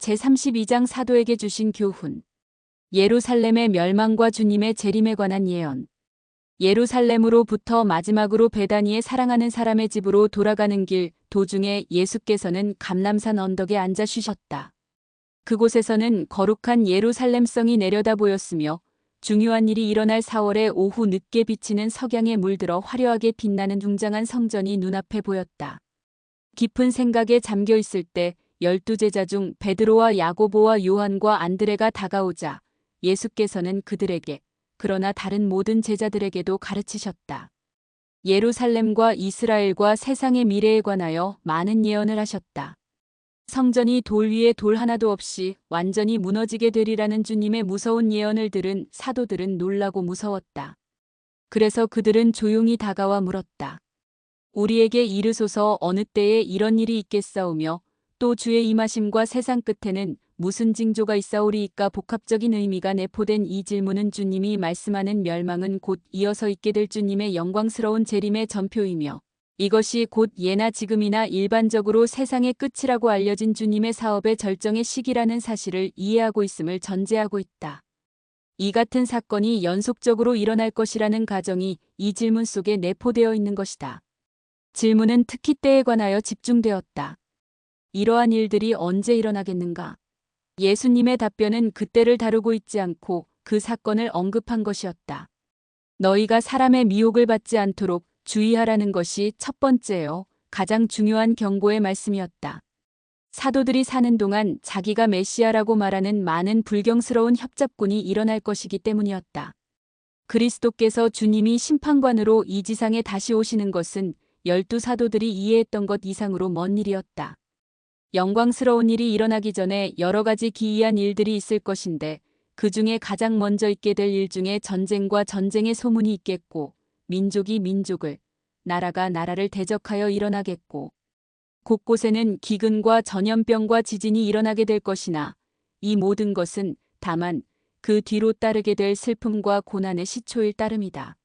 제32장 사도에게 주신 교훈. 예루살렘의 멸망과 주님의 재림에 관한 예언. 예루살렘으로부터 마지막으로 베다니의 사랑하는 사람의 집으로 돌아가는 길 도중에 예수께서는 감람산 언덕에 앉아 쉬셨다. 그곳에서는 거룩한 예루살렘성이 내려다 보였으며 중요한 일이 일어날 4월의 오후 늦게 비치는 석양에 물들어 화려하게 빛나는 웅장한 성전이 눈앞에 보였다. 깊은 생각에 잠겨 있을 때 12제자 중 베드로와 야고보와 요한과 안드레가 다가오자 예수께서는 그들에게, 그러나 다른 모든 제자들에게도 가르치셨다. 예루살렘과 이스라엘과 세상의 미래에 관하여 많은 예언을 하셨다. 성전이 돌 위에 돌 하나도 없이 완전히 무너지게 되리라는 주님의 무서운 예언을 들은 사도들은 놀라고 무서웠다. 그래서 그들은 조용히 다가와 물었다. 우리에게 이르소서, 어느 때에 이런 일이 있겠사오며 또 주의 임하심과 세상 끝에는 무슨 징조가 있사오리이까? 복합적인 의미가 내포된 이 질문은 주님이 말씀하는 멸망은 곧 이어서 있게 될 주님의 영광스러운 재림의 전표이며 이것이 곧 예나 지금이나 일반적으로 세상의 끝이라고 알려진 주님의 사업의 절정의 시기라는 사실을 이해하고 있음을 전제하고 있다. 이 같은 사건이 연속적으로 일어날 것이라는 가정이 이 질문 속에 내포되어 있는 것이다. 질문은 특히 때에 관하여 집중되었다. 이러한 일들이 언제 일어나겠는가? 예수님의 답변은 그때를 다루고 있지 않고 그 사건을 언급한 것이었다. 너희가 사람의 미혹을 받지 않도록 주의하라는 것이 첫 번째요, 가장 중요한 경고의 말씀이었다. 사도들이 사는 동안 자기가 메시아라고 말하는 많은 불경스러운 협잡군이 일어날 것이기 때문이었다. 그리스도께서 주님이 심판관으로 이 지상에 다시 오시는 것은 12사도들이 이해했던 것 이상으로 먼 일이었다. 영광스러운 일이 일어나기 전에 여러 가지 기이한 일들이 있을 것인데 그 중에 가장 먼저 있게 될 일 중에 전쟁과 전쟁의 소문이 있겠고 민족이 민족을, 나라가 나라를 대적하여 일어나겠고 곳곳에는 기근과 전염병과 지진이 일어나게 될 것이나 이 모든 것은 다만 그 뒤로 따르게 될 슬픔과 고난의 시초일 따름이다.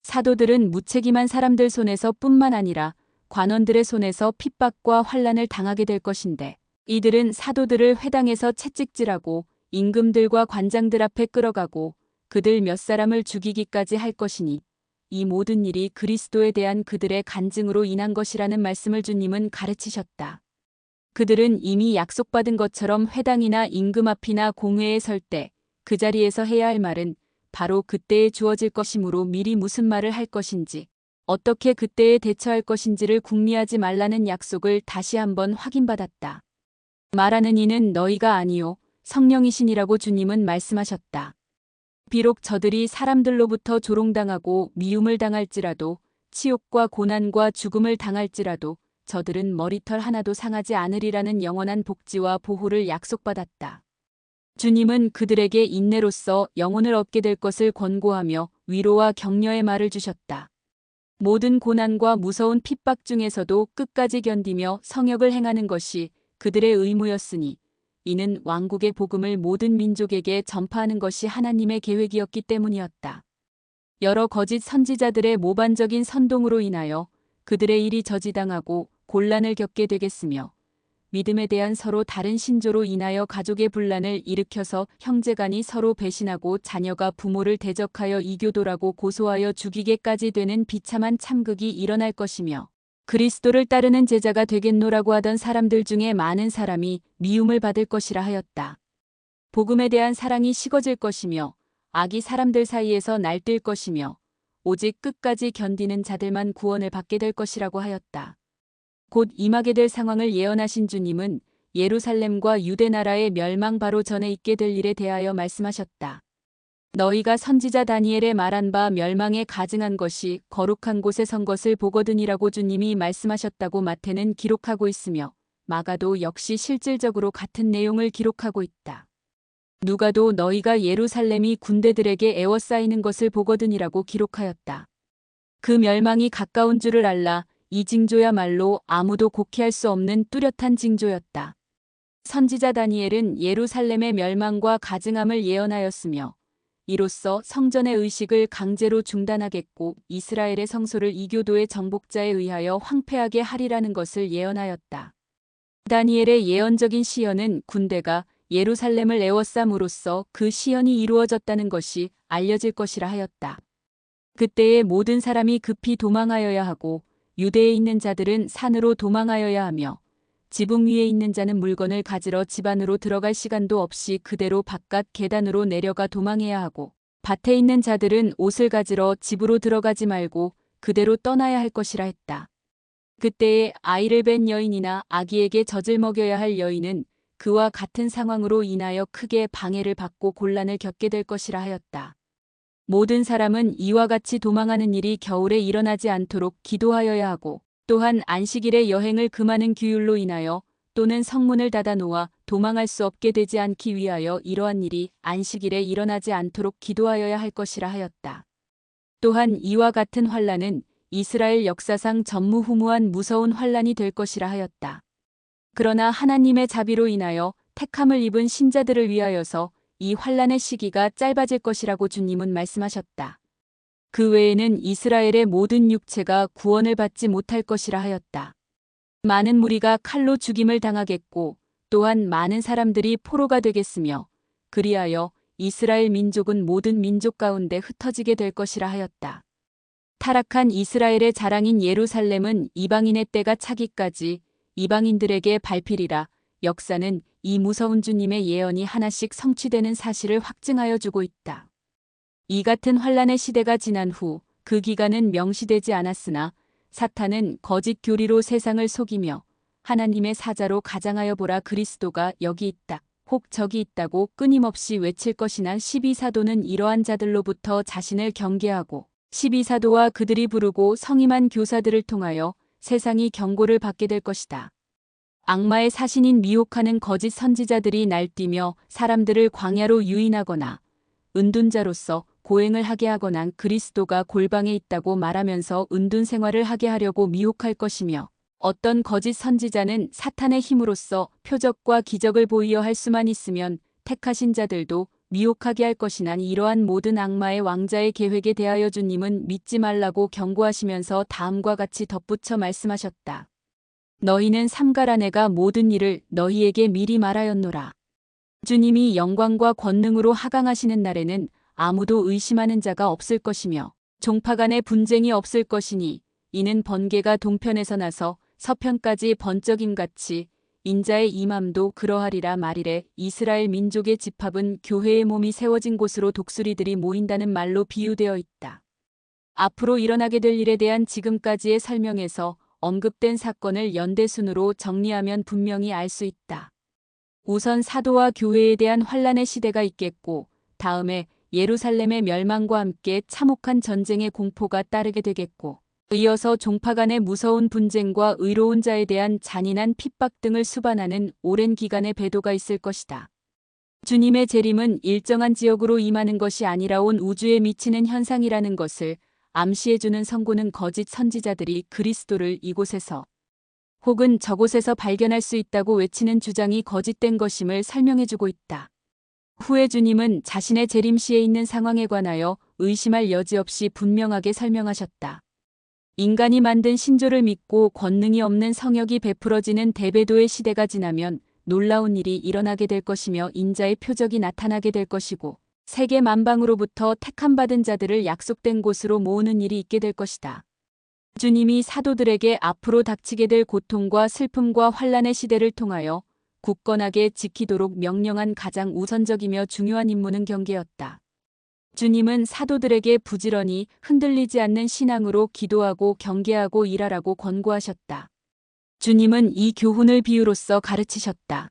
사도들은 무책임한 사람들 손에서 뿐만 아니라 관원들의 손에서 핍박과 환난을 당하게 될 것인데 이들은 사도들을 회당에서 채찍질하고 임금들과 관장들 앞에 끌어가고 그들 몇 사람을 죽이기까지 할 것이니 이 모든 일이 그리스도에 대한 그들의 간증으로 인한 것이라는 말씀을 주님은 가르치셨다. 그들은 이미 약속받은 것처럼 회당이나 임금 앞이나 공회에 설 때 그 자리에서 해야 할 말은 바로 그때에 주어질 것이므로 미리 무슨 말을 할 것인지 어떻게 그때에 대처할 것인지를 궁리하지 말라는 약속을 다시 한번 확인받았다. 말하는 이는 너희가 아니요 성령이시니라고 주님은 말씀하셨다. 비록 저들이 사람들로부터 조롱당하고 미움을 당할지라도 치욕과 고난과 죽음을 당할지라도 저들은 머리털 하나도 상하지 않으리라는 영원한 복지와 보호를 약속받았다. 주님은 그들에게 인내로써 영혼을 얻게 될 것을 권고하며 위로와 격려의 말을 주셨다. 모든 고난과 무서운 핍박 중에서도 끝까지 견디며 성역을 행하는 것이 그들의 의무였으니 이는 왕국의 복음을 모든 민족에게 전파하는 것이 하나님의 계획이었기 때문이었다. 여러 거짓 선지자들의 모반적인 선동으로 인하여 그들의 일이 저지당하고 곤란을 겪게 되겠으며 믿음에 대한 서로 다른 신조로 인하여 가족의 분란을 일으켜서 형제간이 서로 배신하고 자녀가 부모를 대적하여 이교도라고 고소하여 죽이게까지 되는 비참한 참극이 일어날 것이며 그리스도를 따르는 제자가 되겠노라고 하던 사람들 중에 많은 사람이 미움을 받을 것이라 하였다. 복음에 대한 사랑이 식어질 것이며 악이 사람들 사이에서 날뛸 것이며 오직 끝까지 견디는 자들만 구원을 받게 될 것이라고 하였다. 곧 임하게 될 상황을 예언하신 주님은 예루살렘과 유대 나라의 멸망 바로 전에 있게 될 일에 대하여 말씀하셨다. 너희가 선지자 다니엘의 말한 바 멸망에 가증한 것이 거룩한 곳에 선 것을 보거든이라고 주님이 말씀하셨다고 마태는 기록하고 있으며 마가도 역시 실질적으로 같은 내용을 기록하고 있다. 누가도 너희가 예루살렘이 군대들에게 에워싸이는 것을 보거든이라고 기록하였다. 그 멸망이 가까운 줄을 알라. 이 징조야말로 아무도 곡해할 수 없는 뚜렷한 징조였다. 선지자 다니엘은 예루살렘의 멸망과 가증함을 예언하였으며 이로써 성전의 의식을 강제로 중단하겠고 이스라엘의 성소를 이교도의 정복자에 의하여 황폐하게 하리라는 것을 예언하였다. 다니엘의 예언적인 시연은 군대가 예루살렘을 에워쌈으로써 그 시연이 이루어졌다는 것이 알려질 것이라 하였다. 그때에 모든 사람이 급히 도망하여야 하고 유대에 있는 자들은 산으로 도망하여야 하며 지붕 위에 있는 자는 물건을 가지러 집 안으로 들어갈 시간도 없이 그대로 바깥 계단으로 내려가 도망해야 하고 밭에 있는 자들은 옷을 가지러 집으로 들어가지 말고 그대로 떠나야 할 것이라 했다. 그때에 아이를 뵌 여인이나 아기에게 젖을 먹여야 할 여인은 그와 같은 상황으로 인하여 크게 방해를 받고 곤란을 겪게 될 것이라 하였다. 모든 사람은 이와 같이 도망하는 일이 겨울에 일어나지 않도록 기도하여야 하고 또한 안식일에 여행을 금하는 규율로 인하여 또는 성문을 닫아 놓아 도망할 수 없게 되지 않기 위하여 이러한 일이 안식일에 일어나지 않도록 기도하여야 할 것이라 하였다. 또한 이와 같은 환란은 이스라엘 역사상 전무후무한 무서운 환란이 될 것이라 하였다. 그러나 하나님의 자비로 인하여 택함을 입은 신자들을 위하여서 이 환란의 시기가 짧아질 것이라고 주님은 말씀하셨다. 그 외에는 이스라엘의 모든 육체가 구원을 받지 못할 것이라 하였다. 많은 무리가 칼로 죽임을 당하겠고 또한 많은 사람들이 포로가 되겠으며 그리하여 이스라엘 민족은 모든 민족 가운데 흩어지게 될 것이라 하였다. 타락한 이스라엘의 자랑인 예루살렘은 이방인의 때가 차기까지 이방인들에게 밟히리라. 역사는 이 무서운 주님의 예언이 하나씩 성취되는 사실을 확증하여 주고 있다. 이 같은 환란의 시대가 지난 후 그 기간은 명시되지 않았으나 사탄은 거짓 교리로 세상을 속이며 하나님의 사자로 가장하여 보라 그리스도가 여기 있다. 혹 저기 있다고 끊임없이 외칠 것이나 12사도는 이러한 자들로부터 자신을 경계하고 12사도와 그들이 부르고 성임한 교사들을 통하여 세상이 경고를 받게 될 것이다. 악마의 사신인 미혹하는 거짓 선지자들이 날뛰며 사람들을 광야로 유인하거나 은둔자로서 고행을 하게 하거나 그리스도가 골방에 있다고 말하면서 은둔 생활을 하게 하려고 미혹할 것이며 어떤 거짓 선지자는 사탄의 힘으로써 표적과 기적을 보이어 할 수만 있으면 택하신 자들도 미혹하게 할 것이나 이러한 모든 악마의 왕자의 계획에 대하여 주님은 믿지 말라고 경고하시면서 다음과 같이 덧붙여 말씀하셨다. 너희는 삼가라 내가 모든 일을 너희에게 미리 말하였노라. 주님이 영광과 권능으로 하강하시는 날에는 아무도 의심하는 자가 없을 것이며 종파 간의 분쟁이 없을 것이니 이는 번개가 동편에서 나서 서편까지 번쩍임같이 인자의 임함도 그러하리라 말이래. 이스라엘 민족의 집합은 교회의 몸이 세워진 곳으로 독수리들이 모인다는 말로 비유되어 있다. 앞으로 일어나게 될 일에 대한 지금까지의 설명에서 언급된 사건을 연대순으로 정리하면 분명히 알 수 있다. 우선 사도와 교회에 대한 환란의 시대가 있겠고 다음에 예루살렘의 멸망과 함께 참혹한 전쟁의 공포가 따르게 되겠고 이어서 종파 간의 무서운 분쟁과 의로운 자에 대한 잔인한 핍박 등을 수반하는 오랜 기간의 배도가 있을 것이다. 주님의 재림은 일정한 지역으로 임하는 것이 아니라 온 우주에 미치는 현상이라는 것을 암시해주는 선고는 거짓 선지자들이 그리스도를 이곳에서 혹은 저곳에서 발견할 수 있다고 외치는 주장이 거짓된 것임을 설명해주고 있다. 후에 주님은 자신의 재림시에 있는 상황에 관하여 의심할 여지 없이 분명하게 설명하셨다. 인간이 만든 신조를 믿고 권능이 없는 성역이 베풀어지는 대배도의 시대가 지나면 놀라운 일이 일어나게 될 것이며 인자의 표적이 나타나게 될 것이고 세계 만방으로부터 택함받은 자들을 약속된 곳으로 모으는 일이 있게 될 것이다. 주님이 사도들에게 앞으로 닥치게 될 고통과 슬픔과 환란의 시대를 통하여 굳건하게 지키도록 명령한 가장 우선적이며 중요한 임무는 경계였다. 주님은 사도들에게 부지런히 흔들리지 않는 신앙으로 기도하고 경계하고 일하라고 권고하셨다. 주님은 이 교훈을 비유로써 가르치셨다.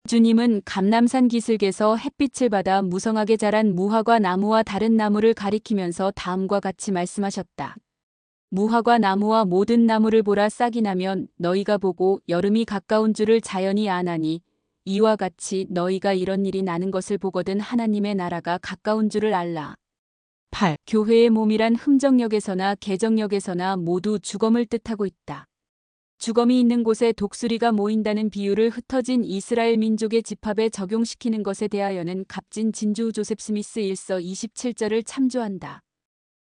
주님은 감람산 기슭에서 햇빛을 받아 무성하게 자란 무화과 나무와 다른 나무를 가리키면서 다음과 같이 말씀하셨다. 무화과 나무와 모든 나무를 보라 싹이 나면 너희가 보고 여름이 가까운 줄을 자연히 아나니 이와 같이 너희가 이런 일이 나는 것을 보거든 하나님의 나라가 가까운 줄을 알라. 8. 교회의 몸이란 흠정역에서나 개정역에서나 모두 주검을 뜻하고 있다. 주검이 있는 곳에 독수리가 모인다는 비유를 흩어진 이스라엘 민족의 집합에 적용시키는 것에 대하여는 값진 진주 조셉 스미스 1서 27절을 참조한다.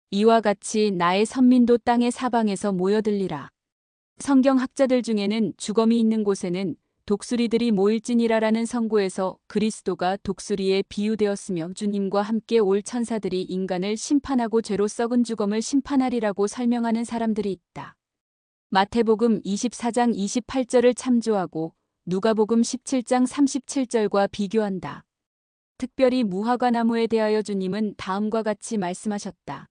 이와 같이 나의 선민도 땅의 사방에서 모여들리라. 성경학자들 중에는 주검이 있는 곳에는 독수리들이 모일지니라라는 선고에서 그리스도가 독수리에 비유되었으며 주님과 함께 올 천사들이 인간을 심판하고 죄로 썩은 주검을 심판하리라고 설명하는 사람들이 있다. 마태복음 24장 28절을 참조하고 누가복음 17장 37절과 비교한다. 특별히 무화과나무에 대하여 주님은 다음과 같이 말씀하셨다.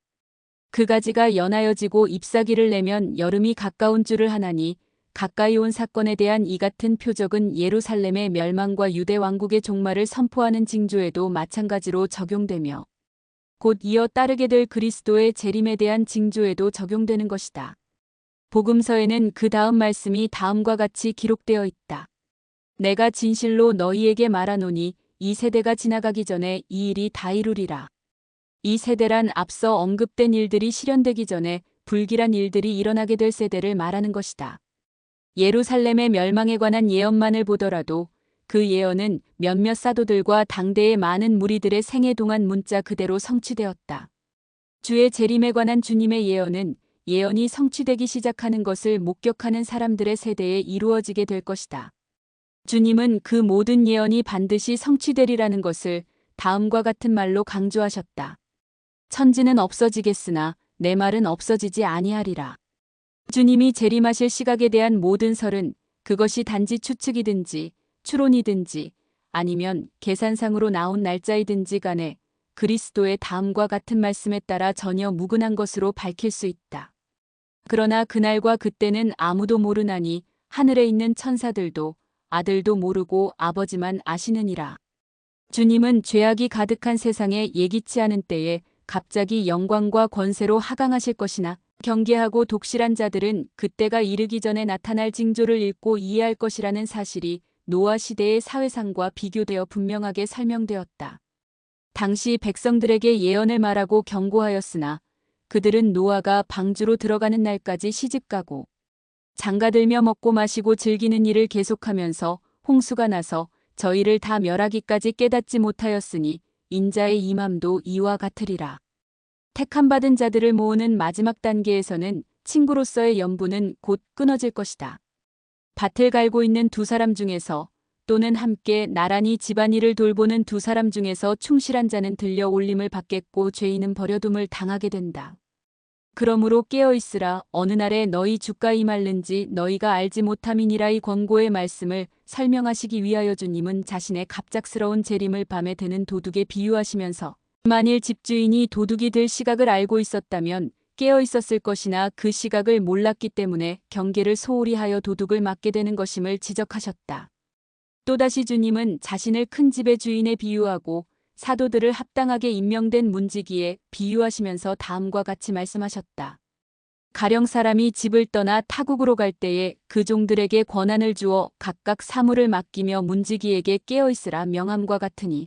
그 가지가 연하여지고 잎사귀를 내면 여름이 가까운 줄을 하나니 가까이 온 사건에 대한 이 같은 표적은 예루살렘의 멸망과 유대 왕국의 종말을 선포하는 징조에도 마찬가지로 적용되며 곧 이어 따르게 될 그리스도의 재림에 대한 징조에도 적용되는 것이다. 복음서에는 그 다음 말씀이 다음과 같이 기록되어 있다. 내가 진실로 너희에게 말하노니 이 세대가 지나가기 전에 이 일이 다 이루리라. 이 세대란 앞서 언급된 일들이 실현되기 전에 불길한 일들이 일어나게 될 세대를 말하는 것이다. 예루살렘의 멸망에 관한 예언만을 보더라도 그 예언은 몇몇 사도들과 당대의 많은 무리들의 생애 동안 문자 그대로 성취되었다. 주의 재림에 관한 주님의 예언은 예언이 성취되기 시작하는 것을 목격하는 사람들의 세대에 이루어지게 될 것이다. 주님은 그 모든 예언이 반드시 성취되리라는 것을 다음과 같은 말로 강조하셨다. 천지는 없어지겠으나 내 말은 없어지지 아니하리라. 주님이 재림하실 시각에 대한 모든 설은 그것이 단지 추측이든지 추론이든지 아니면 계산상으로 나온 날짜이든지 간에 그리스도의 다음과 같은 말씀에 따라 전혀 무근한 것으로 밝힐 수 있다. 그러나 그날과 그때는 아무도 모르나니 하늘에 있는 천사들도 아들도 모르고 아버지만 아시느니라. 주님은 죄악이 가득한 세상에 예기치 않은 때에 갑자기 영광과 권세로 하강하실 것이나 경계하고 독실한 자들은 그때가 이르기 전에 나타날 징조를 읽고 이해할 것이라는 사실이 노아 시대의 사회상과 비교되어 분명하게 설명되었다. 당시 백성들에게 예언을 말하고 경고하였으나 그들은 노아가 방주로 들어가는 날까지 시집가고 장가들며 먹고 마시고 즐기는 일을 계속하면서 홍수가 나서 저희를 다 멸하기까지 깨닫지 못하였으니 인자의 임함도 이와 같으리라. 택함받은 자들을 모으는 마지막 단계에서는 친구로서의 연분은 곧 끊어질 것이다. 밭을 갈고 있는 두 사람 중에서 또는 함께 나란히 집안일을 돌보는 두 사람 중에서 충실한 자는 들려 올림을 받겠고 죄인은 버려둠을 당하게 된다. 그러므로 깨어있으라. 어느 날에 너희 주가 임할는지 너희가 알지 못함이니라. 이 권고의 말씀을 설명하시기 위하여 주님은 자신의 갑작스러운 재림을 밤에 드는 도둑에 비유하시면서 만일 집주인이 도둑이 될 시각을 알고 있었다면 깨어 있었을 것이나 그 시각을 몰랐기 때문에 경계를 소홀히 하여 도둑을 맞게 되는 것임을 지적하셨다. 또다시 주님은 자신을 큰 집의 주인에 비유하고 사도들을 합당하게 임명된 문지기에 비유하시면서 다음과 같이 말씀하셨다. 가령 사람이 집을 떠나 타국으로 갈 때에 그 종들에게 권한을 주어 각각 사물을 맡기며 문지기에게 깨어있으라 명함과 같으니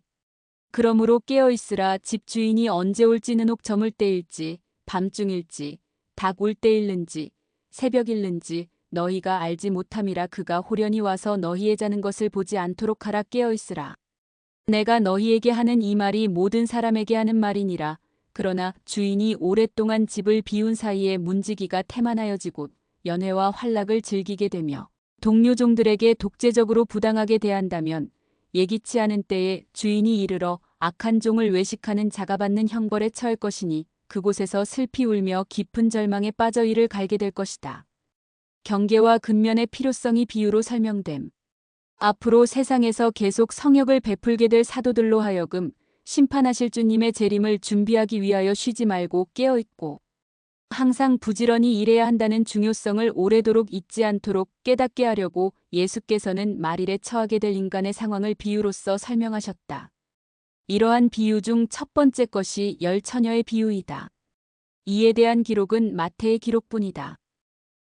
그러므로 깨어있으라. 집주인이 언제 올지는 옥 저물 때일지 밤중일지 닭 올 때일는지 새벽일는지 너희가 알지 못함이라. 그가 호련히 와서 너희의 자는 것을 보지 않도록 하라. 깨어있으라. 내가 너희에게 하는 이 말이 모든 사람에게 하는 말이니라. 그러나 주인이 오랫동안 집을 비운 사이에 문지기가 태만하여지고 연회와 환락을 즐기게 되며 동료종들에게 독재적으로 부당하게 대한다면 예기치 않은 때에 주인이 이르러 악한 종을 외식하는 자가 받는 형벌에 처할 것이니 그곳에서 슬피 울며 깊은 절망에 빠져 이를 갈게 될 것이다. 경계와 근면의 필요성이 비유로 설명됨. 앞으로 세상에서 계속 성역을 베풀게 될 사도들로 하여금 심판하실 주님의 재림을 준비하기 위하여 쉬지 말고 깨어있고 항상 부지런히 일해야 한다는 중요성을 오래도록 잊지 않도록 깨닫게 하려고 예수께서는 말일에 처하게 될 인간의 상황을 비유로서 설명하셨다. 이러한 비유 중 첫 번째 것이 열 처녀의 비유이다. 이에 대한 기록은 마태의 기록뿐이다.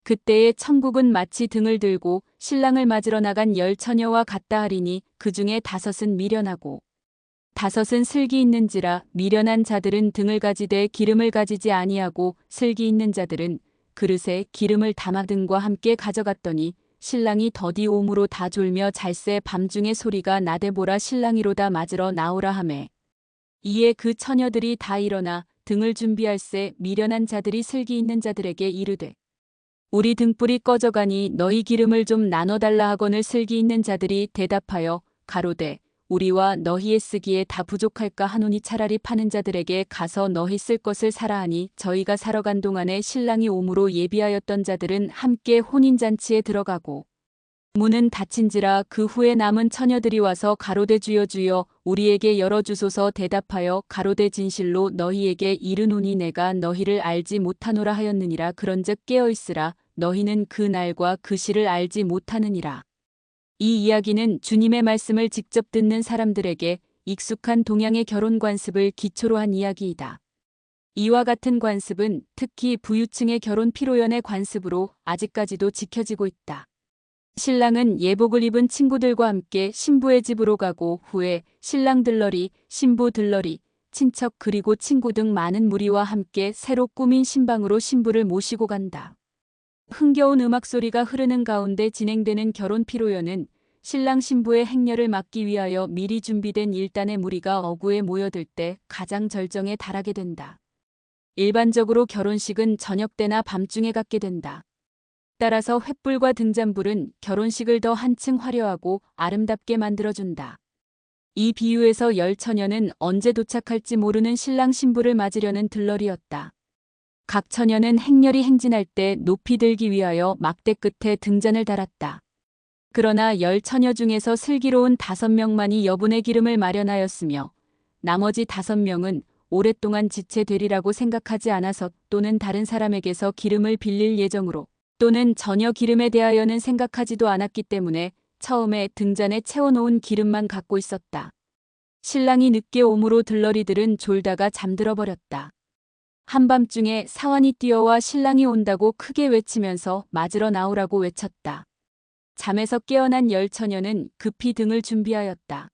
그때의 천국은 마치 등을 들고 신랑을 맞으러 나간 열 처녀와 같다 하리니 그 중에 5은 미련하고 5은 슬기 있는지라. 미련한 자들은 등을 가지되 기름을 가지지 아니하고 슬기 있는 자들은 그릇에 기름을 담아 등과 함께 가져갔더니 신랑이 더디 오므로 다 졸며 잘새 밤중에 소리가 나되 보라 신랑이로다 맞으러 나오라 하매 이에 그 처녀들이 다 일어나 등을 준비할새 미련한 자들이 슬기 있는 자들에게 이르되 우리 등불이 꺼져가니 너희 기름을 좀 나눠달라 하거늘 슬기 있는 자들이 대답하여 가로되 우리와 너희의 쓰기에 다 부족할까 하노니 차라리 파는 자들에게 가서 너희 쓸 것을 사라 하니 저희가 사러 간 동안에 신랑이 오므로 예비하였던 자들은 함께 혼인잔치에 들어가고 문은 닫힌지라 그 후에 남은 처녀들이 와서 가로되 주여 주여 우리에게 열어주소서 대답하여 가로되 진실로 너희에게 이르노니 내가 너희를 알지 못하노라 하였느니라. 그런즉 깨어있으라. 너희는 그 날과 그 시를 알지 못하느니라. 이 이야기는 주님의 말씀을 직접 듣는 사람들에게 익숙한 동양의 결혼 관습을 기초로 한 이야기이다. 이와 같은 관습은 특히 부유층의 결혼 피로연의 관습으로 아직까지도 지켜지고 있다. 신랑은 예복을 입은 친구들과 함께 신부의 집으로 가고 후에 신랑 들러리, 신부 들러리, 친척 그리고 친구 등 많은 무리와 함께 새로 꾸민 신방으로 신부를 모시고 간다. 흥겨운 음악 소리가 흐르는 가운데 진행되는 결혼 피로연은 신랑 신부의 행렬을 막기 위하여 미리 준비된 일단의 무리가 어구에 모여들 때 가장 절정에 달하게 된다. 일반적으로 결혼식은 저녁 때나 밤중에 갖게 된다. 따라서 횃불과 등잔불은 결혼식을 더 한층 화려하고 아름답게 만들어준다. 이 비유에서 열 처녀는 언제 도착할지 모르는 신랑 신부를 맞으려는 들러리였다. 각 처녀는 행렬이 행진할 때 높이 들기 위하여 막대 끝에 등잔을 달았다. 그러나 열 처녀 중에서 슬기로운 5명만이 여분의 기름을 마련하였으며 나머지 5명은 오랫동안 지체되리라고 생각하지 않아서 또는 다른 사람에게서 기름을 빌릴 예정으로 또는 전혀 기름에 대하여는 생각하지도 않았기 때문에 처음에 등잔에 채워놓은 기름만 갖고 있었다. 신랑이 늦게 오므로 들러리들은 졸다가 잠들어 버렸다. 한밤중에 사환이 뛰어와 신랑이 온다고 크게 외치면서 맞으러 나오라고 외쳤다. 잠에서 깨어난 열 처녀는 급히 등을 준비하였다.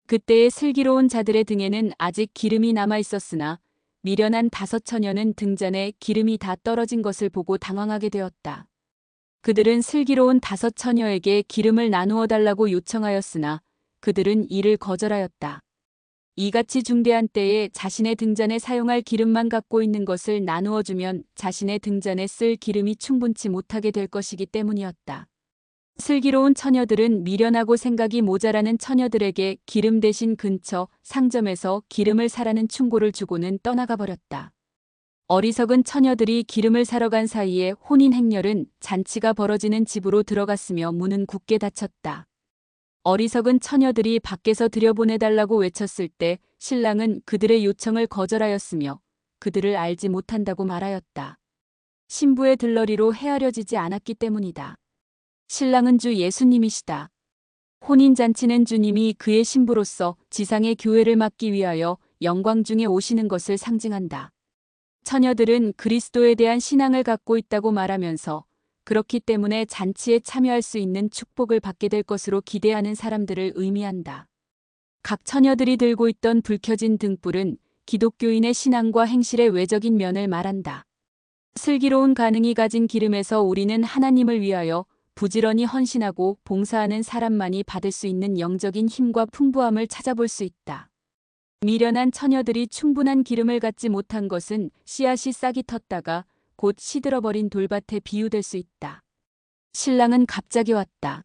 그때의 슬기로운 자들의 등에는 아직 기름이 남아 있었으나 미련한 5 처녀는 등잔에 기름이 다 떨어진 것을 보고 당황하게 되었다. 그들은 슬기로운 5 처녀에게 기름을 나누어 달라고 요청하였으나 그들은 이를 거절하였다. 이같이 중대한 때에 자신의 등잔에 사용할 기름만 갖고 있는 것을 나누어 주면 자신의 등잔에 쓸 기름이 충분치 못하게 될 것이기 때문이었다. 슬기로운 처녀들은 미련하고 생각이 모자라는 처녀들에게 기름 대신 근처 상점에서 기름을 사라는 충고를 주고는 떠나가 버렸다. 어리석은 처녀들이 기름을 사러 간 사이에 혼인 행렬은 잔치가 벌어지는 집으로 들어갔으며 문은 굳게 닫혔다. 어리석은 처녀들이 밖에서 들여보내달라고 외쳤을 때 신랑은 그들의 요청을 거절하였으며 그들을 알지 못한다고 말하였다. 신부의 들러리로 헤아려지지 않았기 때문이다. 신랑은 주 예수님이시다. 혼인잔치는 주님이 그의 신부로서 지상의 교회를 맡기 위하여 영광 중에 오시는 것을 상징한다. 처녀들은 그리스도에 대한 신앙을 갖고 있다고 말하면서 그렇기 때문에 잔치에 참여할 수 있는 축복을 받게 될 것으로 기대하는 사람들을 의미한다. 각 처녀들이 들고 있던 불 켜진 등불은 기독교인의 신앙과 행실의 외적인 면을 말한다. 슬기로운 가능이 가진 기름에서 우리는 하나님을 위하여 부지런히 헌신하고 봉사하는 사람만이 받을 수 있는 영적인 힘과 풍부함을 찾아볼 수 있다. 미련한 처녀들이 충분한 기름을 갖지 못한 것은 씨앗이 싹이 텄다가 곧 시들어버린 돌밭에 비유될 수 있다. 신랑은 갑자기 왔다.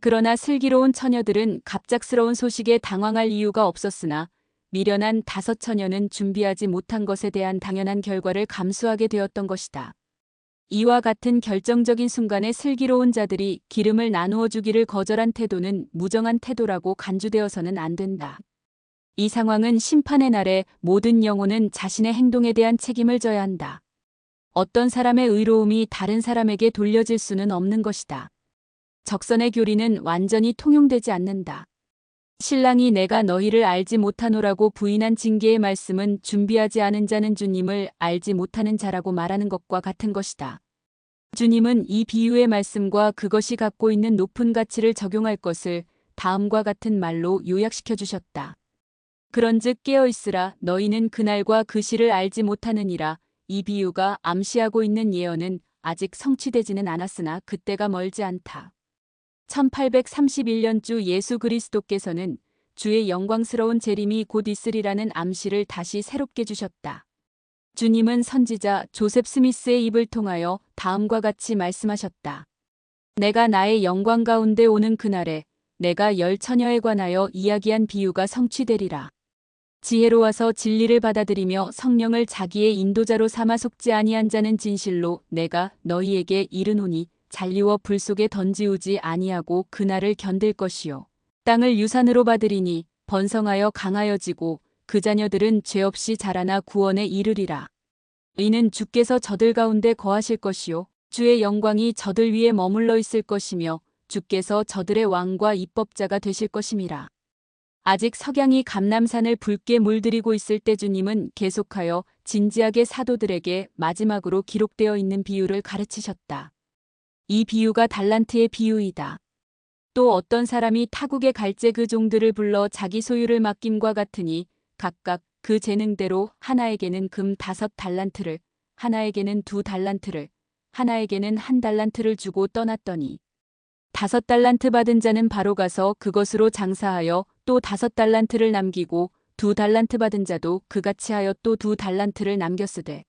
그러나 슬기로운 처녀들은 갑작스러운 소식에 당황할 이유가 없었으나 미련한 5 처녀는 준비하지 못한 것에 대한 당연한 결과를 감수하게 되었던 것이다. 이와 같은 결정적인 순간에 슬기로운 자들이 기름을 나누어 주기를 거절한 태도는 무정한 태도라고 간주되어서는 안 된다. 이 상황은 심판의 날에 모든 영혼은 자신의 행동에 대한 책임을 져야 한다. 어떤 사람의 의로움이 다른 사람에게 돌려질 수는 없는 것이다. 적선의 교리는 완전히 통용되지 않는다. 신랑이 내가 너희를 알지 못하노라고 부인한 징계의 말씀은 준비하지 않은 자는 주님을 알지 못하는 자라고 말하는 것과 같은 것이다. 주님은 이 비유의 말씀과 그것이 갖고 있는 높은 가치를 적용할 것을 다음과 같은 말로 요약시켜 주셨다. 그런즉 깨어있으라. 너희는 그날과 그 시를 알지 못하느니라. 이 비유가 암시하고 있는 예언은 아직 성취되지는 않았으나 그때가 멀지 않다. 1831년 주 예수 그리스도께서는 주의 영광스러운 재림이 곧 있으리라는 암시를 다시 새롭게 주셨다. 주님은 선지자 조셉 스미스의 입을 통하여 다음과 같이 말씀하셨다. 내가 나의 영광 가운데 오는 그날에 내가 열 처녀에 관하여 이야기한 비유가 성취되리라. 지혜로워서 진리를 받아들이며 성령을 자기의 인도자로 삼아 속지 아니한 자는 진실로 내가 너희에게 이르노니 잘리워 불 속에 던지우지 아니하고 그날을 견딜 것이요. 땅을 유산으로 받으리니 번성하여 강하여지고 그 자녀들은 죄 없이 자라나 구원에 이르리라. 이는 주께서 저들 가운데 거하실 것이요. 주의 영광이 저들 위에 머물러 있을 것이며 주께서 저들의 왕과 입법자가 되실 것임이라. 아직 석양이 감람산을 붉게 물들이고 있을 때 주님은 계속하여 진지하게 사도들에게 마지막으로 기록되어 있는 비유를 가르치셨다. 이 비유가 달란트의 비유이다. 또 어떤 사람이 타국에 갈제 그 종들을 불러 자기 소유를 맡김과 같으니 각각 그 재능대로 하나에게는 금 5달란트를, 하나에게는 2달란트를, 하나에게는 1달란트를 주고 떠났더니 5달란트 받은 자는 바로 가서 그것으로 장사하여 또 5달란트를 남기고 2달란트 받은 자도 그같이 하여 또 2달란트를 남겼으되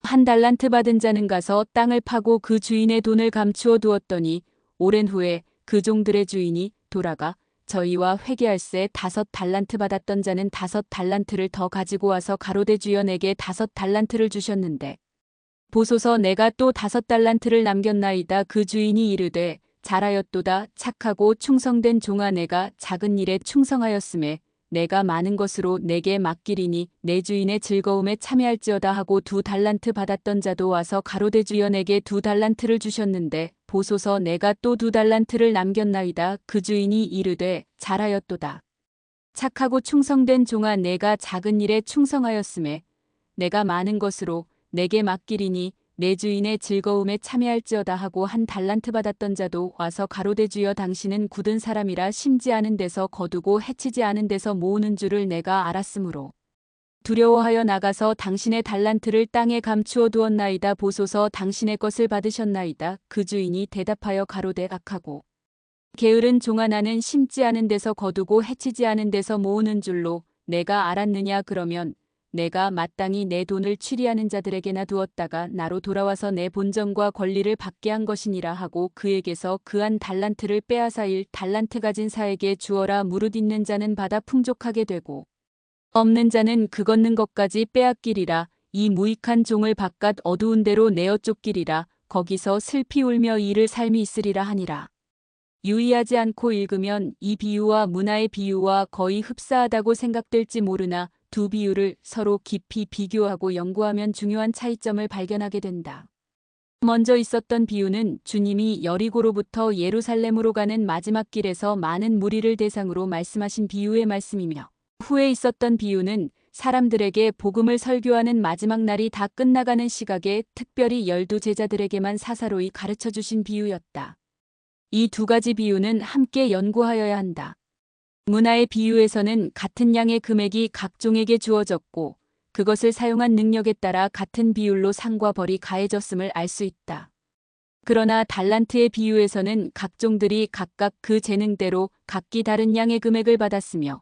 1달란트 받은 자는 가서 땅을 파고 그 주인의 돈을 감추어 두었더니 오랜 후에 그 종들의 주인이 돌아가 저희와 회개할세 5달란트 받았던 자는 5달란트를 더 가지고 와서 가로되 주여 내게 5달란트를 주셨는데 보소서 내가 또 5달란트를 남겼나이다. 그 주인이 이르되 잘하였도다. 착하고 충성된 종아 내가 작은 일에 충성하였음에 내가 많은 것으로 내게 맡기리니 내 주인의 즐거움에 참여할지어다 하고 2달란트 받았던 자도 와서 가로되 주여 내게 2달란트를 주셨는데 보소서 내가 또 2달란트를 남겼나이다. 그 주인이 이르되 잘하였도다. 착하고 충성된 종아 내가 작은 일에 충성하였음에 내가 많은 것으로 내게 맡기리니 내 주인의 즐거움에 참여할지어다 하고 1달란트 받았던 자도 와서 가로되 주여 당신은 굳은 사람이라 심지 않은 데서 거두고 해치지 않은 데서 모으는 줄을 내가 알았으므로 두려워하여 나가서 당신의 달란트를 땅에 감추어 두었나이다. 보소서 당신의 것을 받으셨나이다. 그 주인이 대답하여 가로되 악하고 게으른 종아 나는 심지 않은 데서 거두고 해치지 않은 데서 모으는 줄로 내가 알았느냐. 그러면 내가 마땅히 내 돈을 취리하는 자들에게나 두었다가 나로 돌아와서 내 본전과 권리를 받게 한 것이니라 하고 그에게서 그 1달란트를 빼앗아 1달란트 가진 사에게 주어라. 무릇 있는 자는 받아 풍족하게 되고 없는 자는 그 걷는 것까지 빼앗기리라. 이 무익한 종을 바깥 어두운 데로 내어 쫓기리라. 거기서 슬피 울며 이를 삶이 있으리라 하니라. 유의하지 않고 읽으면 이 비유와 문화의 비유와 거의 흡사하다고 생각될지 모르나 두 비유를 서로 깊이 비교하고 연구하면 중요한 차이점을 발견하게 된다. 먼저 있었던 비유는 주님이 여리고로부터 예루살렘으로 가는 마지막 길에서 많은 무리를 대상으로 말씀하신 비유의 말씀이며 후에 있었던 비유는 사람들에게 복음을 설교하는 마지막 날이 다 끝나가는 시각에 특별히 12 제자들에게만 사사로이 가르쳐 주신 비유였다. 이 두 가지 비유는 함께 연구하여야 한다. 문화의 비유에서는 같은 양의 금액이 각 종에게 주어졌고 그것을 사용한 능력에 따라 같은 비율로 상과 벌이 가해졌음을 알 수 있다. 그러나 달란트의 비유에서는 각 종들이 각각 그 재능대로 각기 다른 양의 금액을 받았으며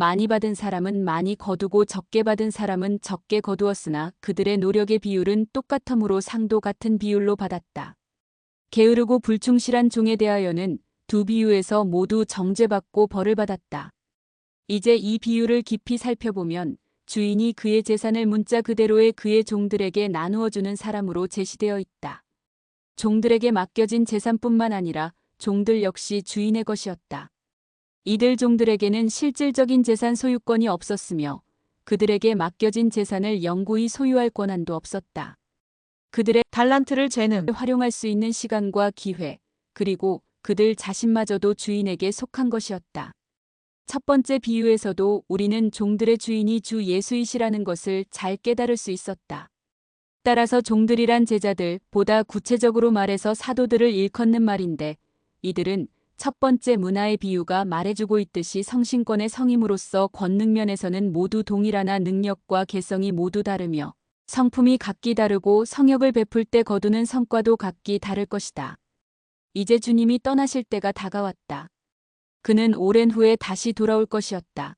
많이 받은 사람은 많이 거두고 적게 받은 사람은 적게 거두었으나 그들의 노력의 비율은 똑같으므로 상도 같은 비율로 받았다. 게으르고 불충실한 종에 대하여는 두 비유에서 모두 정죄받고 벌을 받았다. 이제 이 비유를 깊이 살펴보면 주인이 그의 재산을 문자 그대로의 그의 종들에게 나누어주는 사람으로 제시되어 있다. 종들에게 맡겨진 재산뿐만 아니라 종들 역시 주인의 것이었다. 이들 종들에게는 실질적인 재산 소유권이 없었으며 그들에게 맡겨진 재산을 영구히 소유할 권한도 없었다. 그들의 달란트를 활용할 수 있는 시간과 기회, 그리고 그들 자신마저도 주인에게 속한 것이었다. 첫 번째 비유에서도 우리는 종들의 주인이 주 예수이시라는 것을 잘 깨달을 수 있었다. 따라서 종들이란 제자들, 보다 구체적으로 말해서 사도들을 일컫는 말인데 이들은 첫 번째 문화의 비유가 말해주고 있듯이 성신권의 성임으로서 권능면에서는 모두 동일하나 능력과 개성이 모두 다르며 성품이 각기 다르고 성역을 베풀 때 거두는 성과도 각기 다를 것이다. 이제 주님이 떠나실 때가 다가왔다. 그는 오랜 후에 다시 돌아올 것이었다.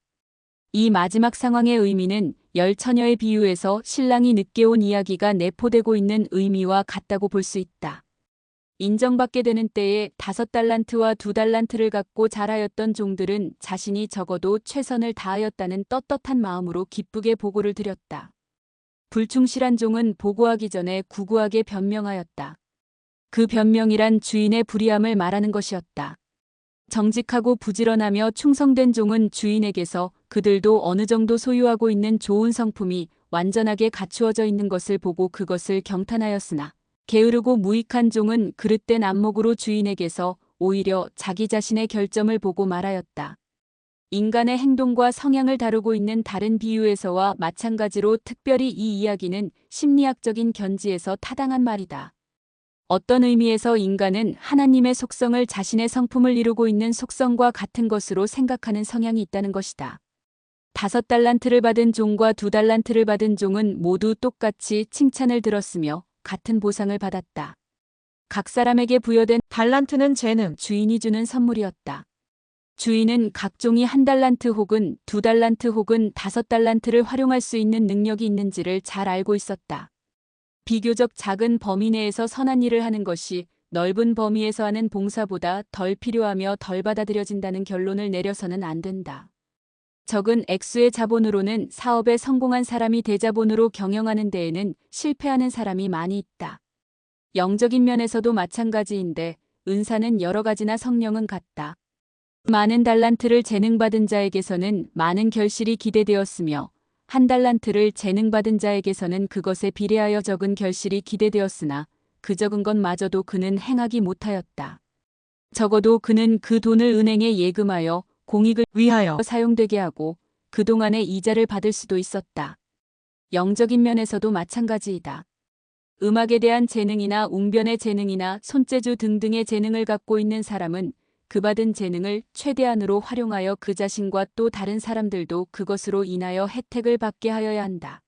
이 마지막 상황의 의미는 열 처녀의 비유에서 신랑이 늦게 온 이야기가 내포되고 있는 의미와 같다고 볼 수 있다. 인정받게 되는 때에 5달란트와 2달란트를 갖고 잘하였던 종들은 자신이 적어도 최선을 다하였다는 떳떳한 마음으로 기쁘게 보고를 드렸다. 불충실한 종은 보고하기 전에 구구하게 변명하였다. 그 변명이란 주인의 불의함을 말하는 것이었다. 정직하고 부지런하며 충성된 종은 주인에게서 그들도 어느 정도 소유하고 있는 좋은 성품이 완전하게 갖추어져 있는 것을 보고 그것을 경탄하였으나 게으르고 무익한 종은 그릇된 안목으로 주인에게서 오히려 자기 자신의 결점을 보고 말하였다. 인간의 행동과 성향을 다루고 있는 다른 비유에서와 마찬가지로 특별히 이 이야기는 심리학적인 견지에서 타당한 말이다. 어떤 의미에서 인간은 하나님의 속성을 자신의 성품을 이루고 있는 속성과 같은 것으로 생각하는 성향이 있다는 것이다. 5달란트를 받은 종과 2달란트를 받은 종은 모두 똑같이 칭찬을 들었으며 같은 보상을 받았다. 각 사람에게 부여된 달란트는 재능, 주인이 주는 선물이었다. 주인은 각 종이 1달란트 혹은 2달란트 혹은 5달란트를 활용할 수 있는 능력이 있는지를 잘 알고 있었다. 비교적 작은 범위 내에서 선한 일을 하는 것이 넓은 범위에서 하는 봉사보다 덜 필요하며 덜 받아들여진다는 결론을 내려서는 안 된다. 적은 액수의 자본으로는 사업에 성공한 사람이 대자본으로 경영하는 데에는 실패하는 사람이 많이 있다. 영적인 면에서도 마찬가지인데 은사는 여러 가지나 성령은 같다. 많은 달란트를 재능받은 자에게서는 많은 결실이 기대되었으며 1달란트를 재능받은 자에게서는 그것에 비례하여 적은 결실이 기대되었으나 그 적은 것마저도 그는 행하기 못하였다. 적어도 그는 그 돈을 은행에 예금하여 공익을 위하여 사용되게 하고 그동안의 이자를 받을 수도 있었다. 영적인 면에서도 마찬가지이다. 음악에 대한 재능이나 웅변의 재능이나 손재주 등등의 재능을 갖고 있는 사람은 그 받은 재능을 최대한으로 활용하여 그 자신과 또 다른 사람들도 그것으로 인하여 혜택을 받게 하여야 한다.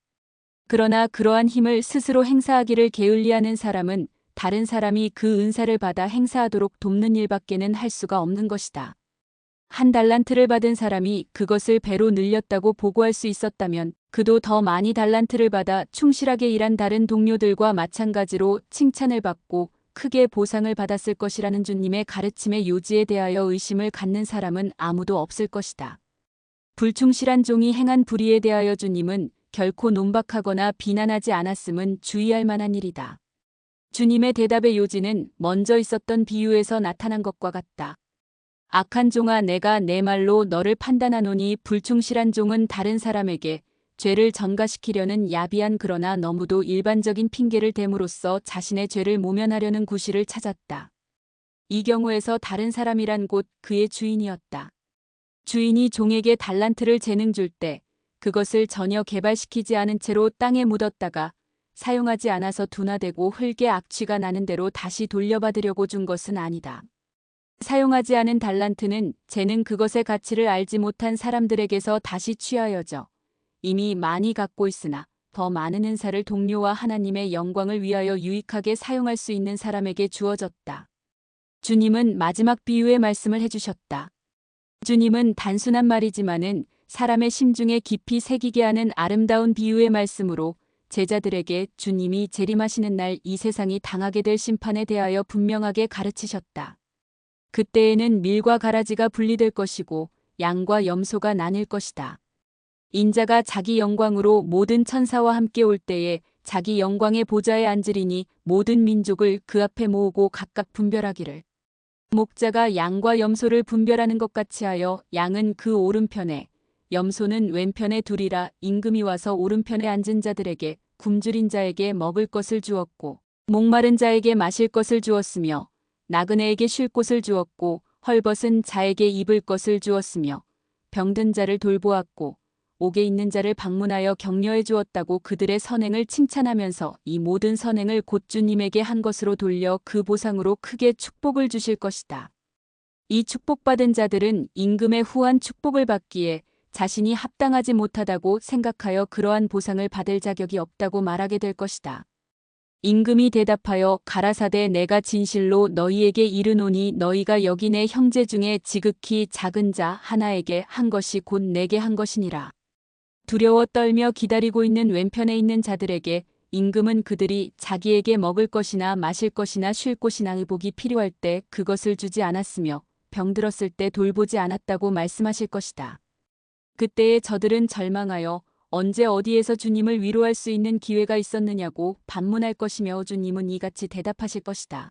그러나 그러한 힘을 스스로 행사하기를 게을리하는 사람은 다른 사람이 그 은사를 받아 행사하도록 돕는 일밖에는 할 수가 없는 것이다. 1달란트를 받은 사람이 그것을 배로 늘렸다고 보고할 수 있었다면 그도 더 많이 달란트를 받아 충실하게 일한 다른 동료들과 마찬가지로 칭찬을 받고 크게 보상을 받았을 것이라는 주님의 가르침의 요지에 대하여 의심을 갖는 사람은 아무도 없을 것이다. 불충실한 종이 행한 불의에 대하여 주님은 결코 논박하거나 비난하지 않았음은 주의할 만한 일이다. 주님의 대답의 요지는 먼저 있었던 비유에서 나타난 것과 같다. 악한 종아, 내가 내 말로 너를 판단하노니 불충실한 종은 다른 사람에게 죄를 전가시키려는 야비한 그러나 너무도 일반적인 핑계를 댐으로써 자신의 죄를 모면하려는 구실을 찾았다. 이 경우에서 다른 사람이란 곧 그의 주인이었다. 주인이 종에게 달란트를 재능 줄 때 그것을 전혀 개발시키지 않은 채로 땅에 묻었다가 사용하지 않아서 둔화되고 흙에 악취가 나는 대로 다시 돌려받으려고 준 것은 아니다. 사용하지 않은 달란트는 재능 그것의 가치를 알지 못한 사람들에게서 다시 취하여져 이미 많이 갖고 있으나 더 많은 은사를 동료와 하나님의 영광을 위하여 유익하게 사용할 수 있는 사람에게 주어졌다. 주님은 마지막 비유의 말씀을 해주셨다. 주님은 단순한 말이지만은 사람의 심중에 깊이 새기게 하는 아름다운 비유의 말씀으로 제자들에게 주님이 재림하시는 날 이 세상이 당하게 될 심판에 대하여 분명하게 가르치셨다. 그때에는 밀과 가라지가 분리될 것이고 양과 염소가 나뉠 것이다. 인자가 자기 영광으로 모든 천사와 함께 올 때에 자기 영광의 보좌에 앉으리니 모든 민족을 그 앞에 모으고 각각 분별하기를. 목자가 양과 염소를 분별하는 것 같이 하여 양은 그 오른편에 염소는 왼편에 두리라. 임금이 와서 오른편에 앉은 자들에게 굶주린 자에게 먹을 것을 주었고 목마른 자에게 마실 것을 주었으며 나그네에게 쉴 곳을 주었고 헐벗은 자에게 입을 것을 주었으며 병든 자를 돌보았고 옥에 있는 자를 방문하여 격려해 주었다고 그들의 선행을 칭찬하면서 이 모든 선행을 곧 주님에게 한 것으로 돌려 그 보상으로 크게 축복을 주실 것이다. 이 축복받은 자들은 임금의 후한 축복을 받기에 자신이 합당하지 못하다고 생각하여 그러한 보상을 받을 자격이 없다고 말하게 될 것이다. 임금이 대답하여 가라사대 내가 진실로 너희에게 이르노니 너희가 여기 내 형제 중에 지극히 작은 자 하나에게 한 것이 곧 내게 한 것이니라. 두려워 떨며 기다리고 있는 왼편에 있는 자들에게 임금은 그들이 자기에게 먹을 것이나 마실 것이나 쉴 곳이나 의복이 필요할 때 그것을 주지 않았으며 병들었을 때 돌보지 않았다고 말씀하실 것이다. 그때에 저들은 절망하여 언제 어디에서 주님을 위로할 수 있는 기회가 있었느냐고 반문할 것이며 주님은 이같이 대답하실 것이다.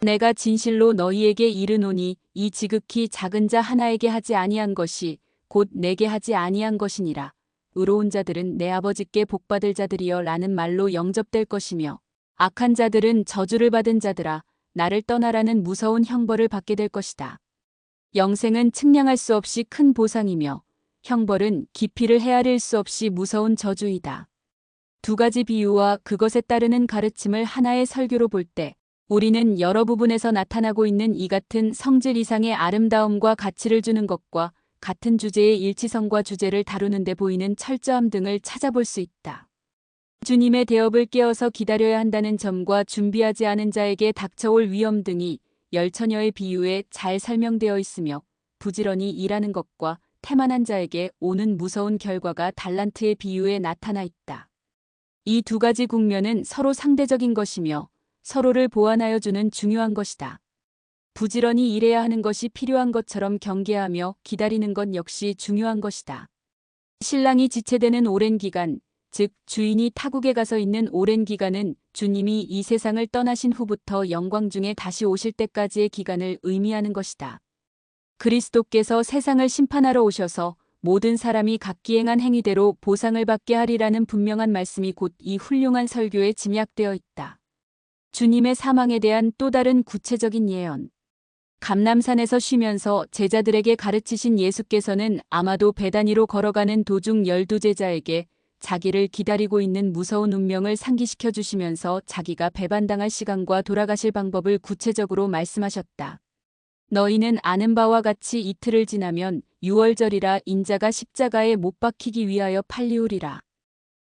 내가 진실로 너희에게 이르노니 이 지극히 작은 자 하나에게 하지 아니한 것이 곧 내게 하지 아니한 것이니라. 의로운 자들은 내 아버지께 복받을 자들이여 라는 말로 영접될 것이며 악한 자들은 저주를 받은 자들아 나를 떠나라는 무서운 형벌을 받게 될 것이다. 영생은 측량할 수 없이 큰 보상이며 형벌은 깊이를 헤아릴 수 없이 무서운 저주이다. 두 가지 비유와 그것에 따르는 가르침을 하나의 설교로 볼 때 우리는 여러 부분에서 나타나고 있는 이 같은 성질 이상의 아름다움과 가치를 주는 것과 같은 주제의 일치성과 주제를 다루는 데 보이는 철저함 등을 찾아볼 수 있다. 주님의 대업을 깨어서 기다려야 한다는 점과 준비하지 않은 자에게 닥쳐올 위험 등이 열처녀의 비유에 잘 설명되어 있으며 부지런히 일하는 것과 태만한 자에게 오는 무서운 결과가 달란트의 비유에 나타나 있다. 이 두 가지 국면은 서로 상대적인 것이며 서로를 보완하여 주는 중요한 것이다. 부지런히 일해야 하는 것이 필요한 것처럼 경계하며 기다리는 것 역시 중요한 것이다. 신랑이 지체되는 오랜 기간, 즉 주인이 타국에 가서 있는 오랜 기간은 주님이 이 세상을 떠나신 후부터 영광 중에 다시 오실 때까지의 기간을 의미하는 것이다. 그리스도께서 세상을 심판하러 오셔서 모든 사람이 각기 행한 행위대로 보상을 받게 하리라는 분명한 말씀이 곧 이 훌륭한 설교에 짐약되어 있다. 주님의 사망에 대한 또 다른 구체적인 예언. 감람산에서 쉬면서 제자들에게 가르치신 예수께서는 아마도 베다니로 걸어가는 도중 12제자에게 자기를 기다리고 있는 무서운 운명을 상기시켜 주시면서 자기가 배반당할 시간과 돌아가실 방법을 구체적으로 말씀하셨다. 너희는 아는 바와 같이 이틀을 지나면 유월절이라 인자가 십자가에 못 박히기 위하여 팔리우리라.